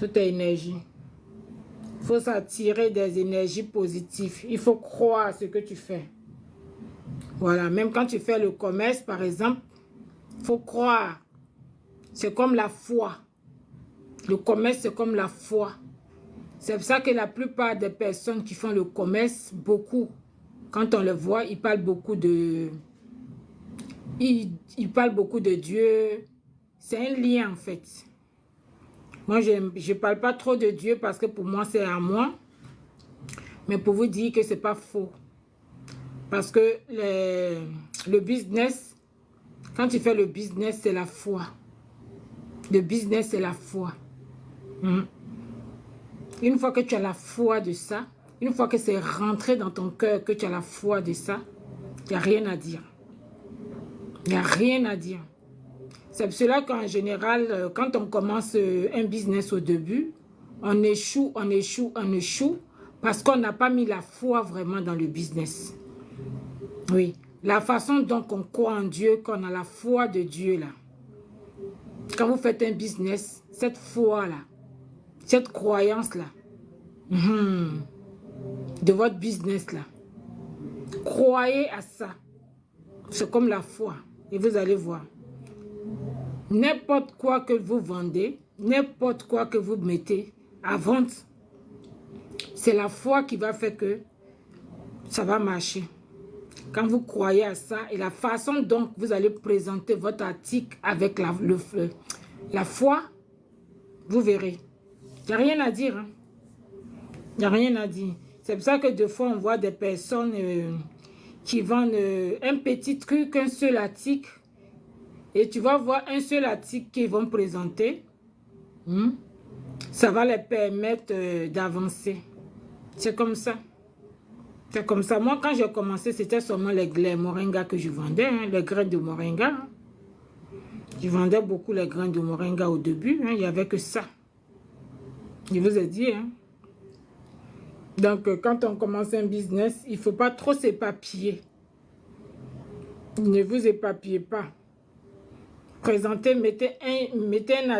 Tout est énergie. Il faut s'attirer des énergies positives. Il faut croire à ce que tu fais. Voilà, même quand tu fais le commerce, par exemple, il faut croire. C'est comme la foi. Le commerce, c'est comme la foi. C'est pour ça que la plupart des personnes qui font le commerce, beaucoup, quand on le voit, ils parlent beaucoup de... Ils parlent beaucoup de Dieu. C'est un lien, en fait. Moi, je ne parle pas trop de Dieu parce que pour moi, c'est à moi. Mais pour vous dire que ce n'est pas faux. Parce que le business, quand tu fais le business, c'est la foi. Le business, c'est la foi. Une fois que tu as la foi de ça, une fois que c'est rentré dans ton cœur, que tu as la foi de ça, il n'y a rien à dire. Il n'y a rien à dire. C'est pour cela qu'en général, quand on commence un business au début, on échoue, on échoue, on échoue, parce qu'on n'a pas mis la foi vraiment dans le business. Oui, la façon dont on croit en Dieu, qu'on a la foi de Dieu là. Quand vous faites un business, cette foi là, cette croyance là, de votre business là, croyez à ça. C'est comme la foi et vous allez voir. N'importe quoi que vous vendez, n'importe quoi que vous mettez à vente, c'est la foi qui va faire que ça va marcher. Quand vous croyez à ça et la façon dont vous allez présenter votre article avec la foi, vous verrez. Il n'y a rien à dire. Il n'y a rien à dire. C'est pour ça que des fois, on voit des personnes qui vendent un petit truc, un seul article. Et tu vas voir un seul article qu'ils vont présenter. Ça va les permettre d'avancer. C'est comme ça. C'est comme ça. Moi, quand j'ai commencé, c'était seulement les moringas que je vendais, les graines de moringa. Je vendais beaucoup les graines de moringa au début. Il n'y avait que ça. Je vous ai dit. Donc, quand on commence un business, il ne faut pas trop s'éparpiller. Ne vous éparpillez pas. Présentez, mettez un